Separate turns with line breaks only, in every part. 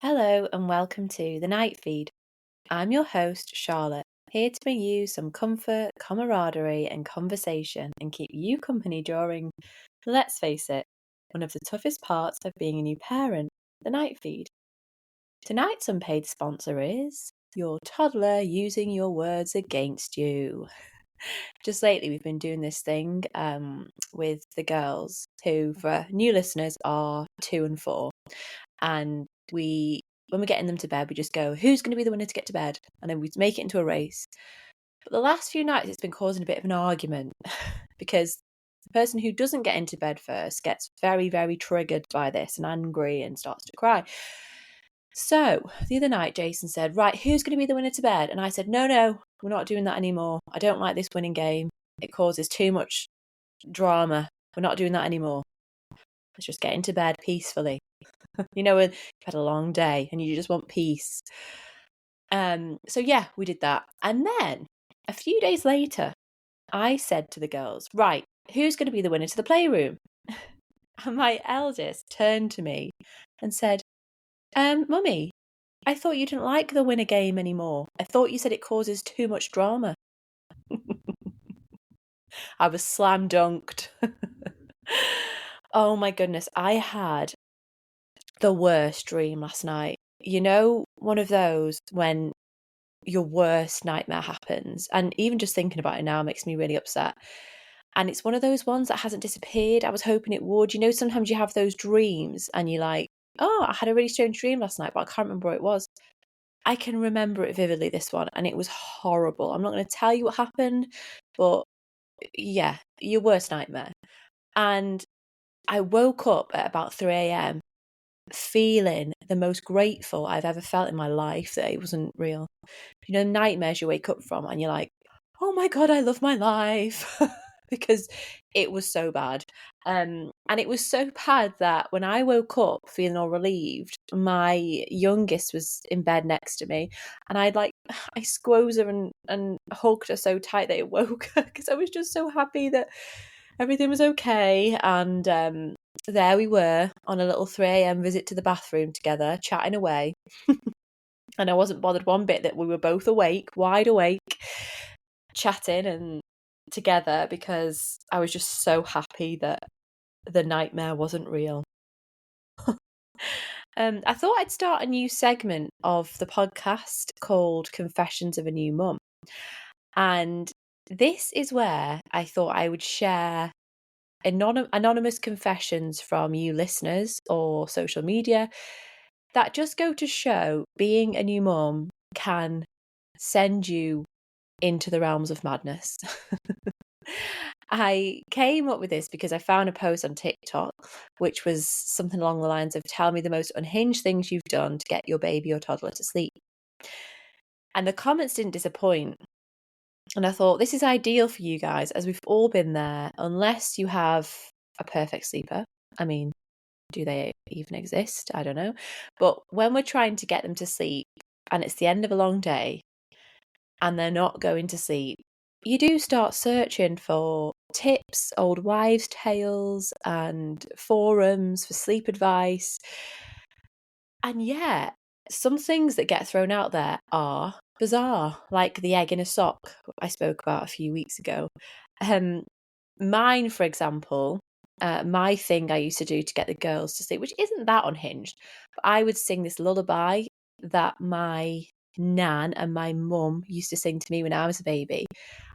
Hello and welcome to the Night Feed. I'm your host, Charlotte, here to bring you some comfort, camaraderie, and conversation and keep you company during, let's face it, one of the toughest parts of being a new parent, the Night Feed. Tonight's unpaid sponsor is your toddler using your words against you. Just lately, we've been doing this thing with the girls who, for new listeners, are 2 and 4. And when we're getting them to bed, we just go, who's going to be the winner to get to bed? And then we make it into a race. But the last few nights, it's been causing a bit of an argument because the person who doesn't get into bed first gets very, very triggered by this and angry and starts to cry. So the other night, Jason said, right, who's going to be the winner to bed? And I said, no, we're not doing that anymore. I don't like this winning game. It causes too much drama. We're not doing that anymore. Let's just get into bed peacefully. When you've had a long day and you just want peace. So yeah, we did that. And then a few days later, I said to the girls, right, who's going to be the winner to the playroom? And my eldest turned to me and said, Mummy, I thought you didn't like the winner game anymore. I thought you said it causes too much drama. I was slam dunked. Oh my goodness, I had the worst dream last night. One of those when your worst nightmare happens, and even just thinking about it now makes me really upset. And it's one of those ones that hasn't disappeared. I was hoping it would. Sometimes you have those dreams and you're like, oh, I had a really strange dream last night, but I can't remember what it was. I can remember it vividly, this one, and it was horrible. I'm not going to tell you what happened, but yeah, your worst nightmare. And I woke up at about 3 a.m. feeling the most grateful I've ever felt in my life that it wasn't real. Nightmares you wake up from and you're like, oh my God, I love my life. Because it was so bad. And it was so bad that when I woke up feeling all relieved, my youngest was in bed next to me. And I squoze her and hugged her so tight that it woke her because I was just so happy that everything was okay. And there we were on a little 3 a.m. visit to the bathroom together, chatting away. And I wasn't bothered one bit that we were both awake, wide awake, chatting and together because I was just so happy that the nightmare wasn't real. I thought I'd start a new segment of the podcast called Confessions of a New Mum. And this is where I thought I would share anonymous confessions from you listeners or social media that just go to show being a new mum can send you into the realms of madness. I came up with this because I found a post on TikTok, which was something along the lines of, tell me the most unhinged things you've done to get your baby or toddler to sleep. And the comments didn't disappoint. And I thought, this is ideal for you guys, as we've all been there, unless you have a perfect sleeper. I mean, do they even exist? I don't know. But when we're trying to get them to sleep and it's the end of a long day and they're not going to sleep, you do start searching for tips, old wives' tales, and forums for sleep advice. And yeah, some things that get thrown out there are bizarre, like the egg in a sock I spoke about a few weeks ago. Mine, for example, my thing I used to do to get the girls to sleep, which isn't that unhinged, but I would sing this lullaby that my nan and my mum used to sing to me when I was a baby.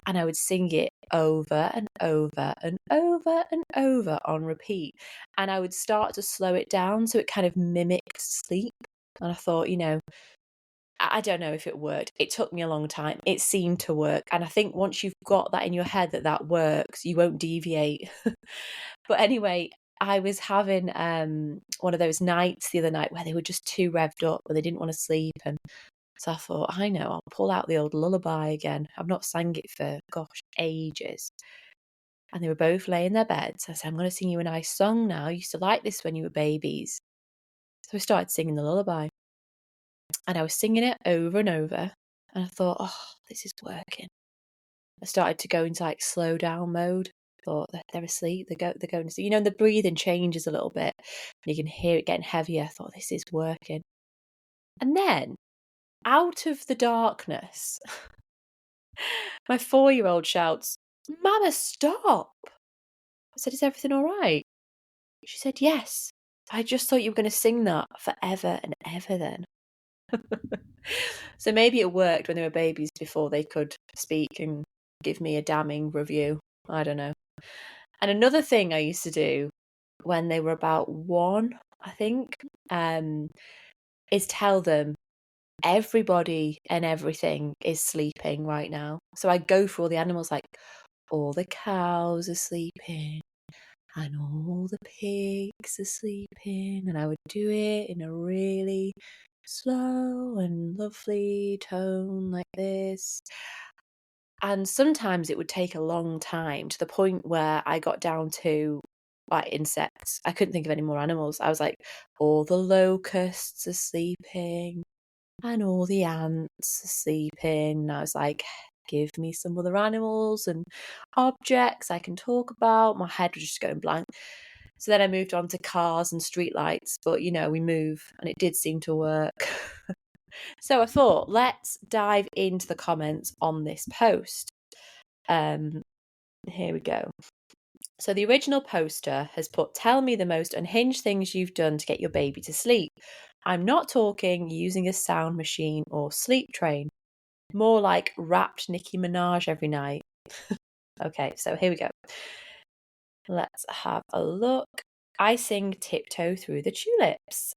And I would sing it over and over and over and over on repeat. And I would start to slow it down so it kind of mimicked sleep. And I thought, I don't know if it worked. It took me a long time. It seemed to work. And I think once you've got that in your head that works, you won't deviate. But anyway, I was having one of those nights the other night where they were just too revved up, where they didn't want to sleep. And so I thought, I know, I'll pull out the old lullaby again. I've not sang it for, ages. And they were both laying in their beds. I said, I'm going to sing you a nice song now. You used to like this when you were babies. So I started singing the lullaby. And I was singing it over and over. And I thought, this is working. I started to go into slow down mode. I thought, they're asleep. They're going to sleep. And the breathing changes a little bit. And you can hear it getting heavier. I thought, this is working. And then, out of the darkness, my 4-year-old shouts, "Mama, stop!" I said, "Is everything all right?" She said, "Yes. I just thought you were going to sing that forever and ever then." So maybe it worked when they were babies before they could speak and give me a damning review. I don't know. And another thing I used to do when they were about 1, I think, is tell them everybody and everything is sleeping right now. So I go through all the animals, like all the cows are sleeping and all the pigs are sleeping, and I would do it in a really slow and lovely tone like this. And sometimes it would take a long time, to the point where I got down to like insects. I couldn't think of any more animals. I was like, all the locusts are sleeping and all the ants are sleeping. And I was like, give me some other animals and objects I can talk about. My head was just going blank. So then I moved on to cars and streetlights, but we move, and it did seem to work. So I thought, let's dive into the comments on this post. Here we go. So the original poster has put, "Tell me the most unhinged things you've done to get your baby to sleep. I'm not talking using a sound machine or sleep train. More like wrapped Nicki Minaj every night." Okay, so here we go. Let's have a look. "I sing Tiptoe Through the Tulips."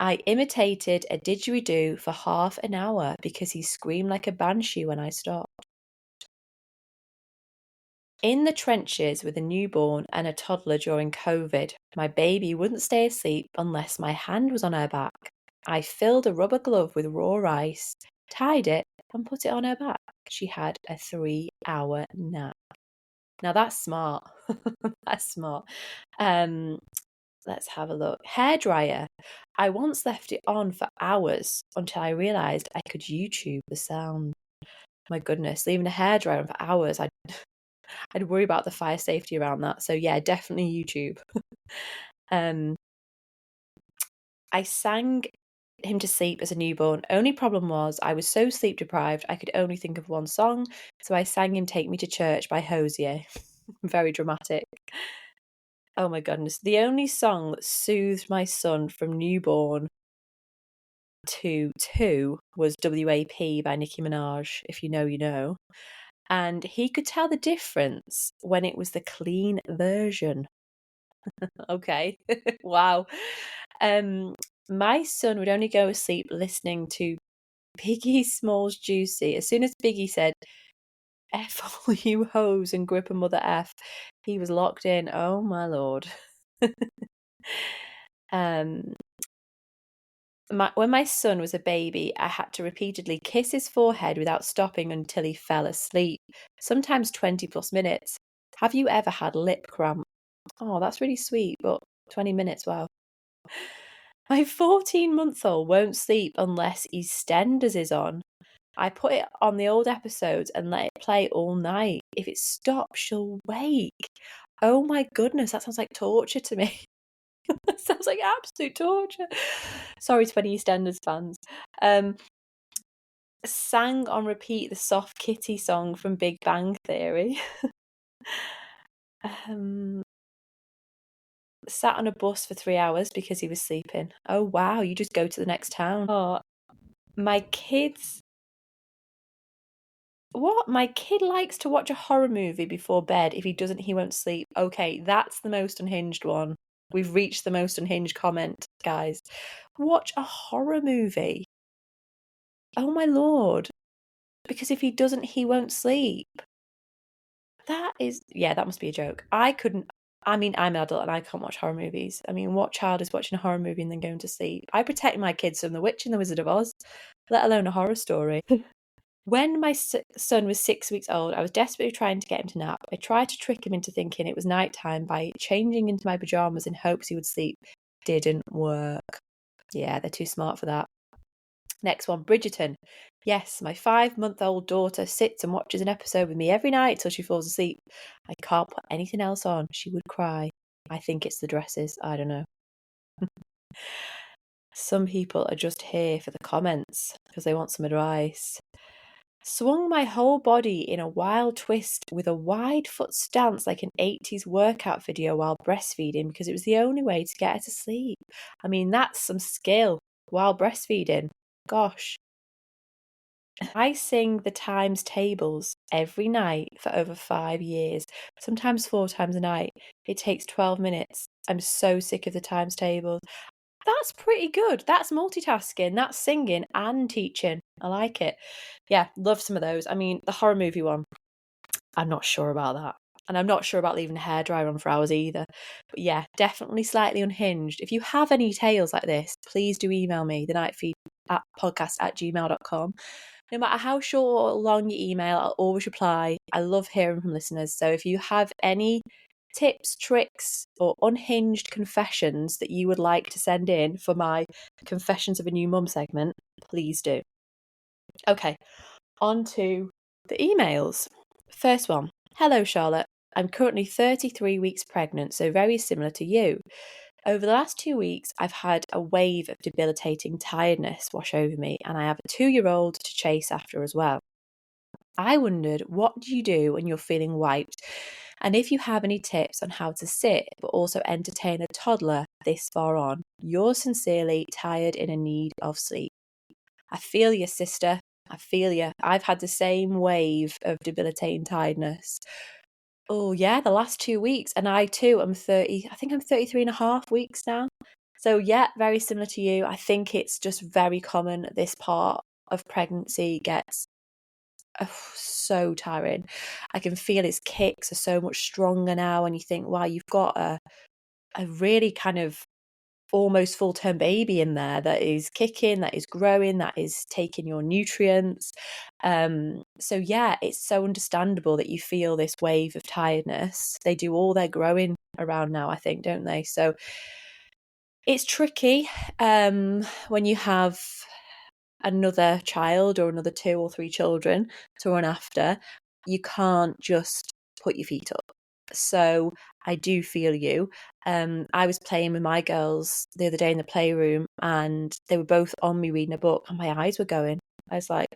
"I imitated a didgeridoo for half an hour because he screamed like a banshee when I stopped." "In the trenches with a newborn and a toddler during COVID. My baby wouldn't stay asleep unless my hand was on her back. I filled a rubber glove with raw ice, tied it, and put it on her back. She had a 3-hour nap." Now that's smart. That's smart. Let's have a look. "Hairdryer. I once left it on for hours until I realised I could YouTube the sound." My goodness, leaving a hairdryer on for hours, I'd worry about the fire safety around that. So yeah, definitely YouTube. "I sang him to sleep as a newborn. Only problem was I was so sleep deprived I could only think of one song, so I sang him Take Me to Church by Hosier." Very dramatic. Oh my goodness. "The only song that soothed my son from newborn to 2 was WAP by Nicki Minaj. If you know, you know. And he could tell the difference when it was the clean version." Okay. Wow. "My son would only go to sleep listening to Biggie Smalls' Juicy. As soon as Biggie said, 'F all you hoes and grip a mother F,' he was locked in. Oh my lord." um, when my son was a baby, I had to repeatedly kiss his forehead without stopping until he fell asleep, sometimes 20 plus minutes. Have you ever had lip cramp?" Oh, that's really sweet, but 20 minutes, wow. "My 14-month-old won't sleep unless EastEnders is on. I put it on the old episodes and let it play all night. If it stops, she'll wake." Oh my goodness, that sounds like torture to me. That sounds like absolute torture. Sorry to any EastEnders fans. Sang on repeat the Soft Kitty song from Big Bang Theory. Sat on a bus for 3 hours because he was sleeping. Oh wow, you just go to the next town. Oh, my kids. What? "My kid likes to watch a horror movie before bed. If he doesn't, he won't sleep." Okay, that's the most unhinged one. We've reached the most unhinged comment, guys. Watch a horror movie. Oh my lord. Because if he doesn't, he won't sleep. That must be a joke. I couldn't. I mean, I'm an adult and I can't watch horror movies. I mean, what child is watching a horror movie and then going to sleep? I protect my kids from The Witch and the Wizard of Oz, let alone a horror story. "When my son was 6 weeks old, I was desperately trying to get him to nap. I tried to trick him into thinking it was nighttime by changing into my pajamas in hopes he would sleep. Didn't work." Yeah, they're too smart for that. Next one, Bridgerton. "Yes, my 5-month-old daughter sits and watches an episode with me every night till she falls asleep. I can't put anything else on. She would cry. I think it's the dresses. I don't know." Some people are just here for the comments because they want some advice. Swung my whole body in a wild twist with a wide foot stance like an 80s workout video while breastfeeding because it was the only way to get her to sleep. I mean, that's some skill while breastfeeding. Gosh. I sing the times tables every night for over 5 years, sometimes 4 times a night. It takes 12 minutes. I'm so sick of the times tables. That's pretty good. That's multitasking. That's singing and teaching. I like it. Yeah, love some of those. I mean, the horror movie one, I'm not sure about that. And I'm not sure about leaving a hairdryer on for hours either. But yeah, definitely slightly unhinged. If you have any tales like this, please do email me, thenightfeed at podcast@gmail.com. No matter how short or long your email, I'll always reply. I love hearing from listeners. So if you have any tips, tricks, or unhinged confessions that you would like to send in for my Confessions of a New Mum segment, please do. Okay, on to the emails. First one. Hello, Charlotte. I'm currently 33 weeks pregnant, so very similar to you. Over the last 2 weeks, I've had a wave of debilitating tiredness wash over me, and I have a 2-year-old to chase after as well. I wondered, what do you do when you're feeling wiped? And if you have any tips on how to sit but also entertain a toddler this far on. Yours sincerely, tired and in need of sleep. I feel you, sister. I feel you. I've had the same wave of debilitating tiredness. Oh, yeah, the last 2 weeks. And I too am 30, I think I'm 33 and a half weeks now. So, yeah, very similar to you. I think it's just very common. This part of pregnancy gets so tiring. I can feel his kicks are so much stronger now. And you think, wow, you've got a really kind of almost full-term baby in there that is kicking, that is growing, that is taking your nutrients. So yeah, it's so understandable that you feel this wave of tiredness. They do all their growing around now, I think, don't they? So it's tricky when you have another child or another 2 or 3 children to run after. You can't just put your feet up. So I do feel you. I was playing with my girls the other day in the playroom and they were both on me reading a book and my eyes were going. I was like,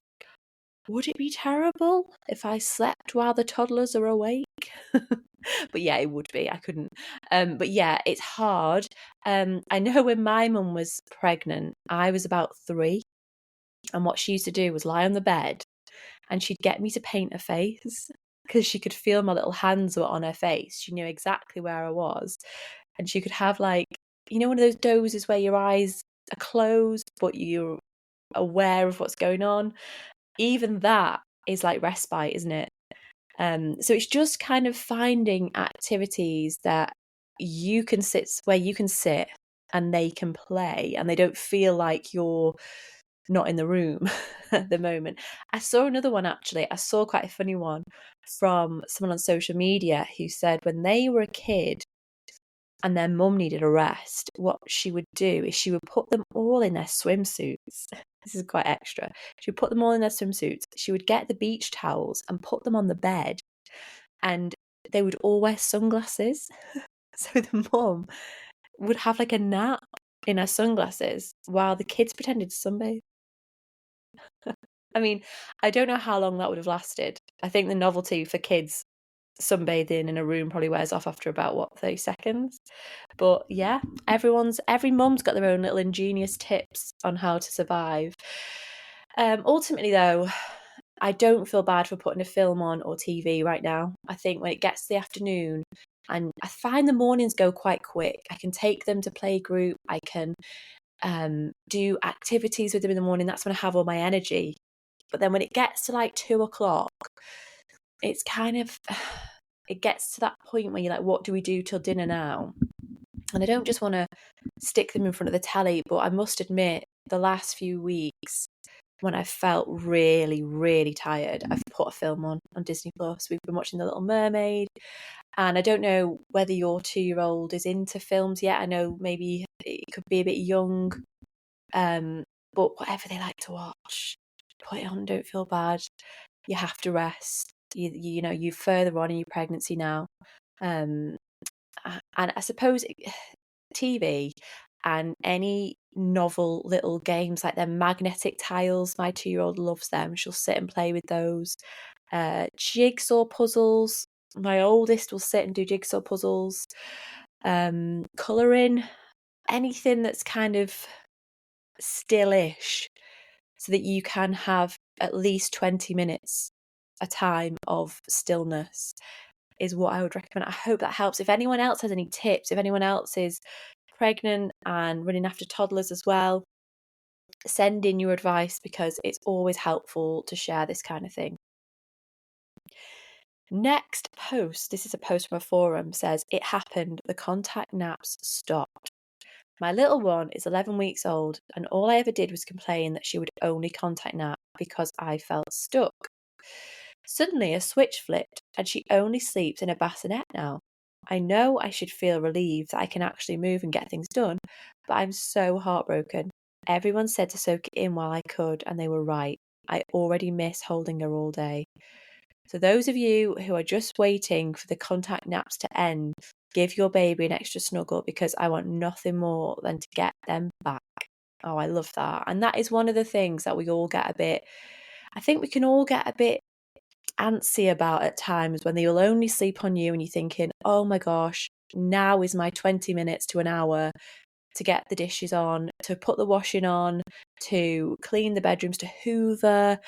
would it be terrible if I slept while the toddlers are awake? But yeah, it would be. I couldn't. But yeah, it's hard. I know when my mum was pregnant, I was about 3. And what she used to do was lie on the bed and she'd get me to paint her face because she could feel my little hands were on her face. She knew exactly where I was. And she could have like, you know, one of those dozes where your eyes are closed, but you're aware of what's going on. Even that is like respite, isn't it? So it's just kind of finding activities that you can sit where you can sit and they can play and they don't feel like you're not in the room at the moment. I saw another one actually. I saw quite a funny one from someone on social media who said when they were a kid and their mum needed a rest, what she would do is she would put them all in their swimsuits. This is quite extra. She would put them all in their swimsuits. She would get the beach towels and put them on the bed and they would all wear sunglasses. So the mum would have like a nap in her sunglasses while the kids pretended to sunbathe. I mean, I don't know how long that would have lasted. I think the novelty for kids sunbathing in a room probably wears off after about 30 seconds. But yeah, every mum's got their own little ingenious tips on how to survive. Ultimately though, I don't feel bad for putting a film on or TV right now. I think when it gets to the afternoon, and I find the mornings go quite quick. I can take them to playgroup. I can do activities with them in the morning. That's when I have all my energy. But then when it gets to like 2 o'clock, it's kind of, it gets to that point where you're like, what do we do till dinner now? And I don't just want to stick them in front of the telly, but I must admit, the last few weeks, when I felt really, really tired, I've put a film on Disney Plus. We've been watching The Little Mermaid. And I don't know whether your 2-year-old is into films yet. I know maybe it could be a bit young. But whatever they like to watch, put it on, don't feel bad. You have to rest. You know, you're further on in your pregnancy now. And I suppose TV and any novel little games like they're magnetic tiles. My 2-year-old loves them. She'll sit and play with those. Jigsaw puzzles. My oldest will sit and do jigsaw puzzles. Colouring. Anything that's kind of stillish so that you can have at least 20 minutes a time of stillness is what I would recommend. I hope that helps. If anyone else has any tips, if anyone else is pregnant and running after toddlers as well, send in your advice, because it's always helpful to share this kind of thing. Next post, this is a post from a forum, says, "It happened, the contact naps stopped. My little one is 11 weeks old, and all I ever did was complain that she would only contact nap because I felt stuck. Suddenly a switch flipped and she only sleeps in a bassinet now. I know I should feel relieved that I can actually move and get things done, but I'm so heartbroken. Everyone said to soak it in while I could, and they were right. I already miss holding her all day." So those of you who are just waiting for the contact naps to end, give your baby an extra snuggle, because I want nothing more than to get them back. Oh, I love that. And that is one of the things that we all get a bit, I think we can all get a bit antsy about at times, when they will only sleep on you and you're thinking, oh my gosh, now is my 20 minutes to an hour to get the dishes on, to put the washing on, to clean the bedrooms, to hoover.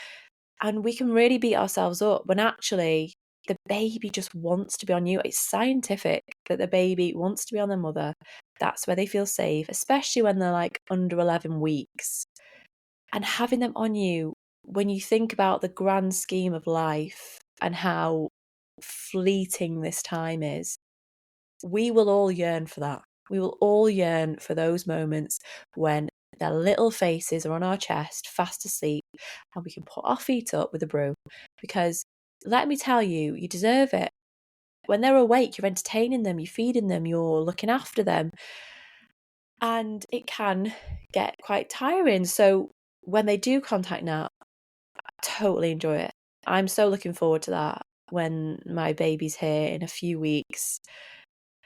And we can really beat ourselves up when actually the baby just wants to be on you. It's scientific that the baby wants to be on their mother. That's where they feel safe, especially when they're like under 11 weeks. And having them on you, when you think about the grand scheme of life and how fleeting this time is, we will all yearn for that. We will all yearn for those moments when their little faces are on our chest, fast asleep, and we can put our feet up with a brew. Because let me tell you, you deserve it. When they're awake, you're entertaining them, you're feeding them, you're looking after them. And it can get quite tiring. So when they do contact nap, I totally enjoy it. I'm so looking forward to that when my baby's here in a few weeks.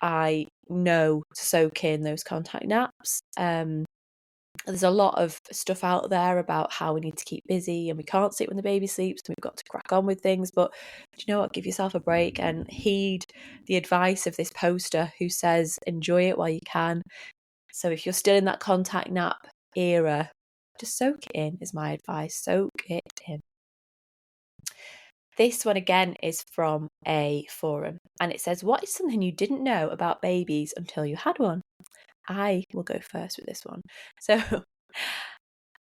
I know to soak in those contact naps. There's a lot of stuff out there about how we need to keep busy and we can't sleep when the baby sleeps, and we've got to crack on with things. But do you know what? Give yourself a break and heed the advice of this poster who says enjoy it while you can. So if you're still in that contact nap era, just soak it in is my advice. Soak it in. This one again is from a forum, and it says, what is something you didn't know about babies until you had one? I will go first with this one. So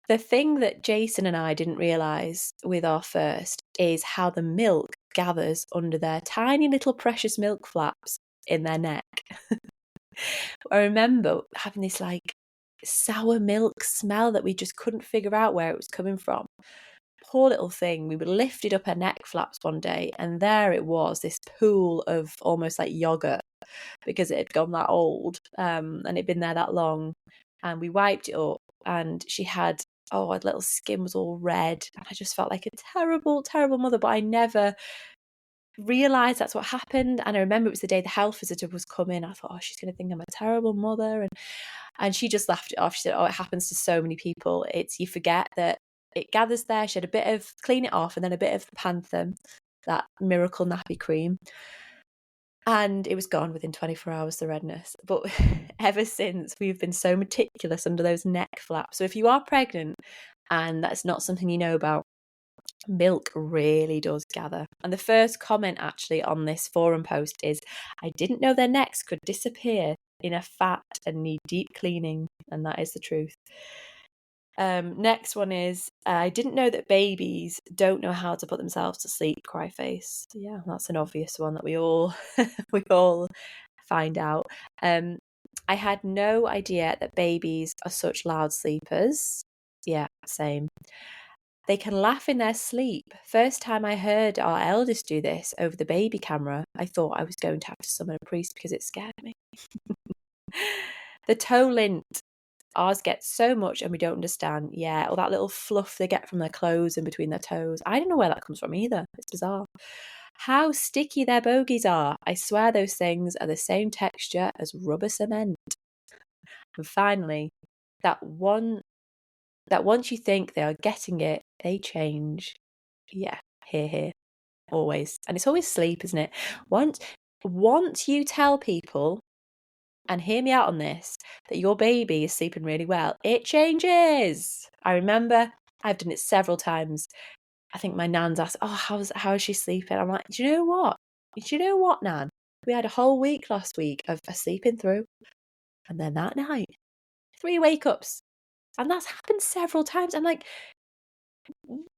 the thing that Jason and I didn't realise with our first is how the milk gathers under their tiny little precious milk flaps in their neck. I remember having this like sour milk smell that we just couldn't figure out where it was coming from. Poor little thing. We lifted up her neck flaps one day, and there it was, this pool of almost like yogurt, because it had gone that old, and it'd been there that long. And we wiped it up, and she had, her little skin was all red, and I just felt like a terrible, terrible mother. But I never realised that's what happened. And I remember it was the day the health visitor was coming. I thought, oh, she's going to think I'm a terrible mother, and she just laughed it off. She said, oh, it happens to so many people. It's, you forget that it gathers there. She had a bit of clean it off, and then a bit of Panthen, that miracle nappy cream, and it was gone within 24 hours, the redness. But ever since, we've been so meticulous under those neck flaps. So if you are pregnant and that's not something you know about, milk really does gather. And the first comment actually on this forum post is, I didn't know their necks could disappear in a fat and need deep cleaning. And that is the truth. Next one is, I didn't know that babies don't know how to put themselves to sleep, cry face. Yeah, that's an obvious one that we all we all find out. I had no idea that babies are such loud sleepers. Yeah, same. They can laugh in their sleep. First time I heard our eldest do this over the baby camera, I thought I was going to have to summon a priest because it scared me. The toe lint. Ours gets so much and we don't understand. Yeah, or that little fluff they get from their clothes and between their toes. I don't know where that comes from either. It's bizarre. How sticky their bogies are. I swear those things are the same texture as rubber cement. And finally, that once you think they are getting it, they change. Yeah, here, always. And it's always sleep, isn't it? Once you tell people, and hear me out on this, that your baby is sleeping really well, it changes. I remember I've done it several times. I think my nan's asked, how is she sleeping? I'm like, do you know what? Nan? We had a whole week last week of sleeping through. And then that night, 3 wake-ups. And that's happened several times. I'm like,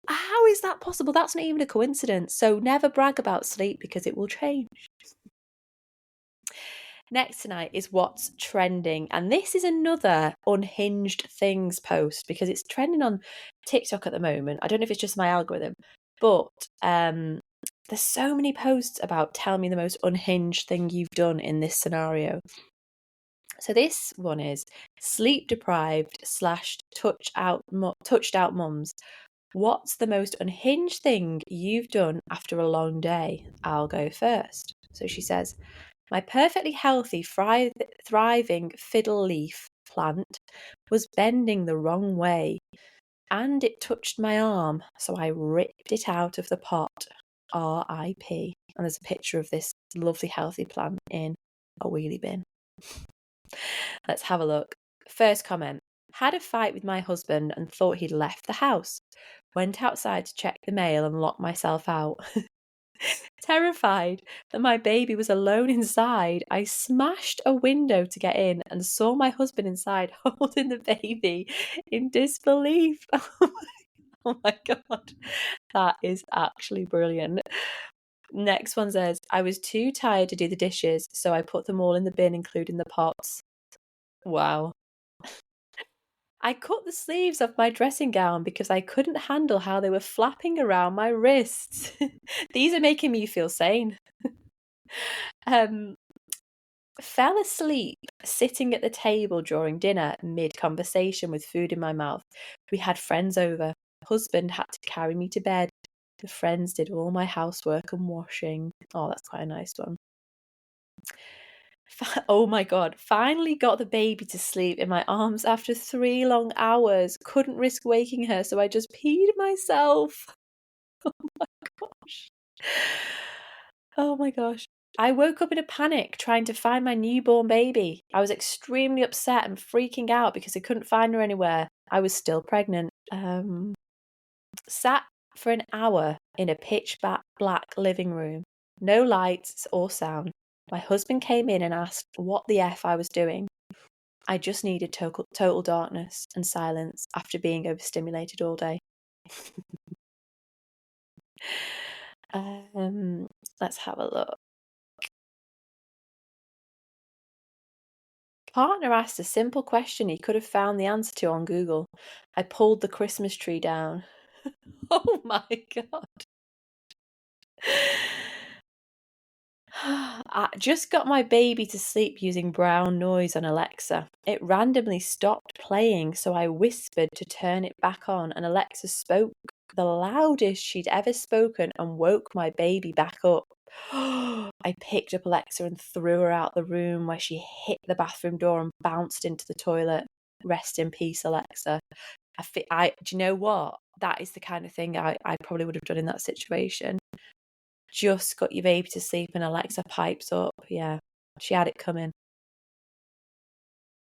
how is that possible? That's not even a coincidence. So never brag about sleep because it will change. Next tonight is what's trending. And this is another Unhinged Things post because it's trending on TikTok at the moment. I don't know if it's just my algorithm, but there's so many posts about tell me the most unhinged thing you've done in this scenario. So this one is sleep deprived / touched out mums. What's the most unhinged thing you've done after a long day? I'll go first. So she says, my perfectly healthy, thriving fiddle leaf plant was bending the wrong way and it touched my arm, so I ripped it out of the pot. R.I.P. And there's a picture of this lovely healthy plant in a wheelie bin. Let's have a look. First comment. Had a fight with my husband and thought he'd left the house. Went outside to check the mail and locked myself out. Terrified that my baby was alone inside, I smashed a window to get in and saw my husband inside holding the baby in disbelief. Oh my God. That is actually brilliant. Next one says, I was too tired to do the dishes, so I put them all in the bin, including the pots. Wow. I cut the sleeves of my dressing gown because I couldn't handle how they were flapping around my wrists. These are making me feel sane. Fell asleep sitting at the table during dinner mid-conversation with food in my mouth. We had friends over. Husband had to carry me to bed. The friends did all my housework and washing. Oh, that's quite a nice one. Oh my God, finally got the baby to sleep in my arms after 3 long hours. Couldn't risk waking her, so I just peed myself. Oh my gosh. Oh my gosh. I woke up in a panic trying to find my newborn baby. I was extremely upset and freaking out because I couldn't find her anywhere. I was still pregnant. Sat for an hour in a pitch black living room. No lights or sound. My husband came in and asked what the F I was doing. I just needed total darkness and silence after being overstimulated all day. Let's have a look. Partner asked a simple question he could have found the answer to on Google. I pulled the Christmas tree down. Oh my God. I just got my baby to sleep using brown noise on Alexa. It randomly stopped playing, so I whispered to turn it back on, and Alexa spoke the loudest she'd ever spoken and woke my baby back up. I picked up Alexa and threw her out the room, where she hit the bathroom door and bounced into the toilet. Rest in peace, Alexa. Do you know what? That is the kind of thing I probably would have done in that situation. Just got your baby to sleep and Alexa pipes up. Yeah, she had it coming.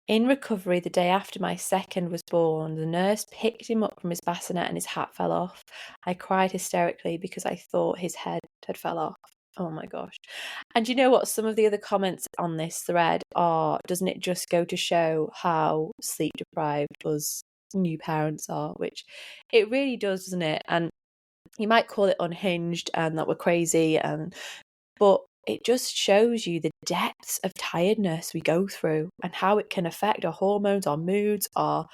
In recovery, the day after my second was born, the nurse picked him up from his bassinet and his hat fell off. I cried hysterically because I thought his head had fell off. Oh my gosh. And you know what? Some of the other comments on this thread are, doesn't it just go to show how sleep deprived us new parents are? Which it really does, doesn't it? And you might call it unhinged and that we're crazy, but it just shows you the depths of tiredness we go through and how it can affect our hormones, our moods, our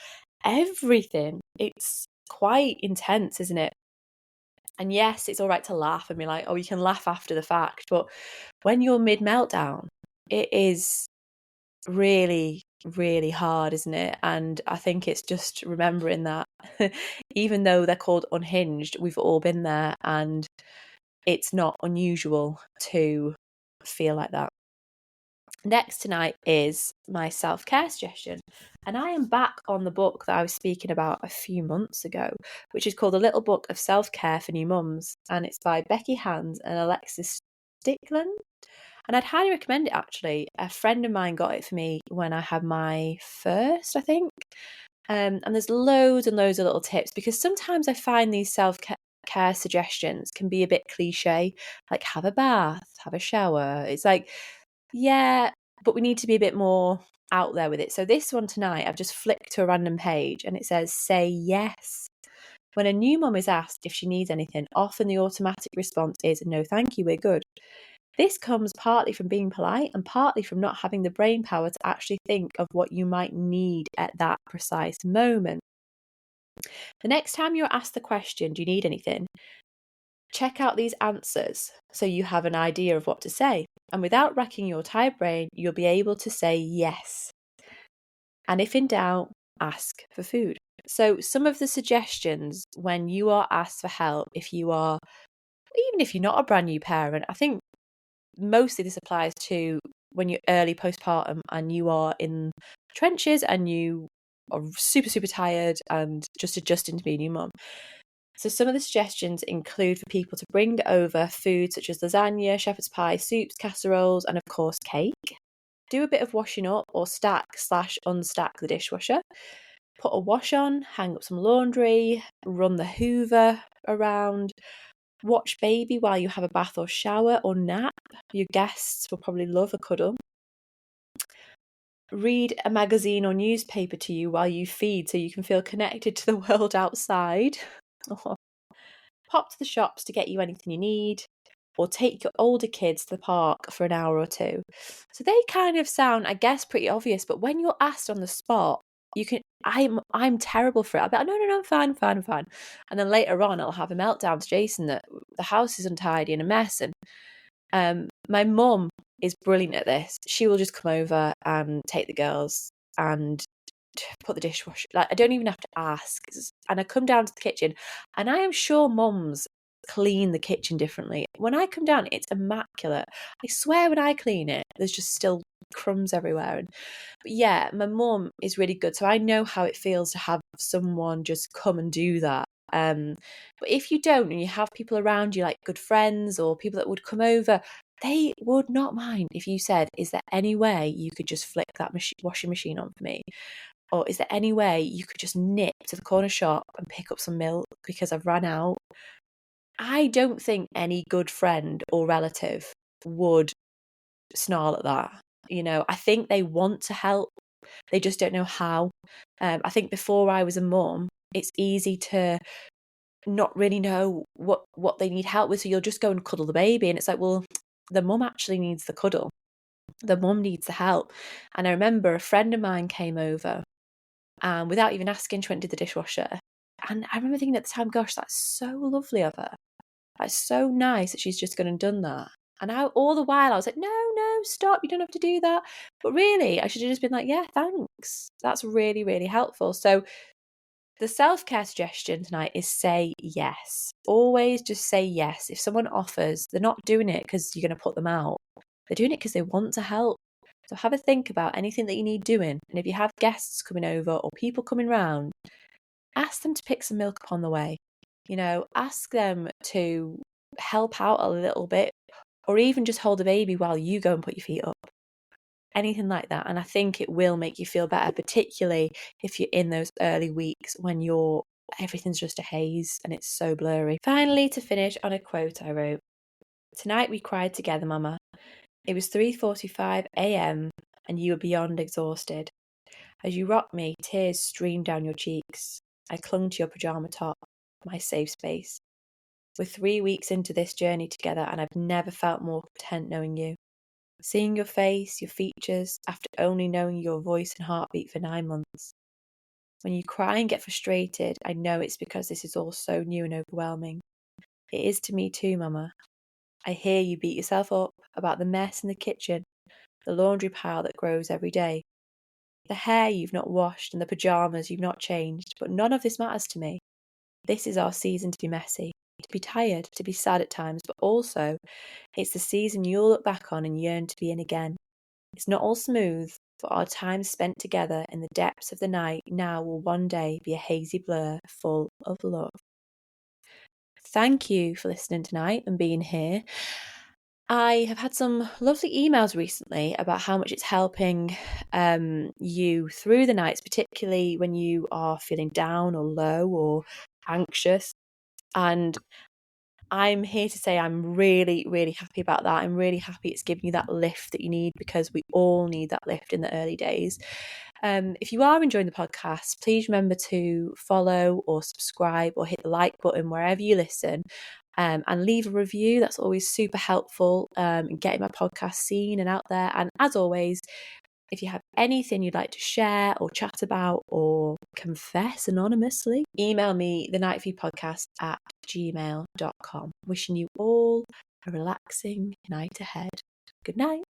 everything. It's quite intense, isn't it? And yes, it's all right to laugh and be like, oh, you can laugh after the fact. But when you're mid-meltdown, it is really, really hard, isn't it? And I think it's just remembering that even though they're called unhinged, we've all been there and it's not unusual to feel like that. Next tonight is my self-care suggestion. And I am back on the book that I was speaking about a few months ago, which is called A Little Book of Self-Care for New Mums. And it's by Becky Hans and Alexis Stickland. And I'd highly recommend it, actually. A friend of mine got it for me when I had my first, I think. And there's loads and loads of little tips, because sometimes I find these self-care suggestions can be a bit cliche, like have a bath, have a shower. It's like, yeah, but we need to be a bit more out there with it. So this one tonight, I've just flicked to a random page and it says, say yes. When a new mum is asked if she needs anything, often the automatic response is, no, thank you, we're good. This comes partly from being polite and partly from not having the brain power to actually think of what you might need at that precise moment. The next time you're asked the question, do you need anything? Check out these answers so you have an idea of what to say. And without wrecking your tired brain, you'll be able to say yes. And if in doubt, ask for food. So some of the suggestions when you are asked for help, even if you're not a brand new parent, I think mostly this applies to when you're early postpartum and you are in trenches and you are super, super tired and just adjusting to being a new mum. So some of the suggestions include for people to bring over food such as lasagna, shepherd's pie, soups, casseroles, and of course cake. Do a bit of washing up or stack/unstack the dishwasher. Put a wash on, hang up some laundry, run the hoover around. Watch baby while you have a bath or shower or nap. Your guests will probably love a cuddle. Read a magazine or newspaper to you while you feed so you can feel connected to the world outside. Pop to the shops to get you anything you need, or take your older kids to the park for an hour or two. So they kind of sound, I guess, pretty obvious, but when you're asked on the spot, I'm terrible for it. I'll be like, no, I'm fine. And then later on, I'll have a meltdown to Jason that the house is untidy and a mess. And my mum is brilliant at this. She will just come over and take the girls and put the dishwasher. Like, I don't even have to ask. And I come down to the kitchen, and I am sure mums clean the kitchen differently. When I come down, it's immaculate. I swear when I clean it, there's just still crumbs everywhere. But yeah, my mum is really good, so I know how it feels to have someone just come and do that. But if you don't, and you have people around you, like good friends or people that would come over, they would not mind if you said, is there any way you could just flick that washing machine on for me? Or is there any way you could just nip to the corner shop and pick up some milk because I've run out? I don't think any good friend or relative would snarl at that. I think they want to help. They just don't know how. I think before I was a mum, it's easy to not really know what they need help with. So you'll just go and cuddle the baby. And it's like, well, the mum actually needs the cuddle. The mum needs the help. And I remember a friend of mine came over, and without even asking, she went to the dishwasher. And I remember thinking at the time, gosh, that's so lovely of her. That's so nice that she's just gone and done that. And all the while I was like, no, stop, you don't have to do that. But really, I should have just been like, yeah, thanks. That's really, really helpful. So the self-care suggestion tonight is say yes. Always just say yes. If someone offers, they're not doing it because you're going to put them out. They're doing it because they want to help. So have a think about anything that you need doing. And if you have guests coming over or people coming round, ask them to pick some milk up on the way. Ask them to help out a little bit, or even just hold a baby while you go and put your feet up. Anything like that. And I think it will make you feel better, particularly if you're in those early weeks when everything's just a haze and it's so blurry. Finally, to finish on a quote I wrote. Tonight we cried together, Mama. It was 3:45 a.m. and you were beyond exhausted. As you rocked me, tears streamed down your cheeks. I clung to your pyjama top, my safe space. We're 3 weeks into this journey together, and I've never felt more content knowing you. Seeing your face, your features, after only knowing your voice and heartbeat for 9 months. When you cry and get frustrated, I know it's because this is all so new and overwhelming. It is to me too, Mama. I hear you beat yourself up about the mess in the kitchen, the laundry pile that grows every day, the hair you've not washed and the pyjamas you've not changed, but none of this matters to me. This is our season to be messy, to be tired, to be sad at times, but also it's the season you'll look back on and yearn to be in again. It's not all smooth, for our time spent together in the depths of the night now will one day be a hazy blur full of love. Thank you for listening tonight and being here. I have had some lovely emails recently about how much it's helping you through the nights, particularly when you are feeling down or low or anxious. And I'm here to say I'm really, really happy about that. I'm really happy it's giving you that lift that you need, because we all need that lift in the early days. If you are enjoying the podcast, please remember to follow or subscribe or hit the like button wherever you listen, and leave a review. That's always super helpful in getting my podcast seen and out there. And as always, if you have anything you'd like to share or chat about or confess anonymously, email me thenightviewpodcast@gmail.com. Wishing you all a relaxing night ahead. Good night.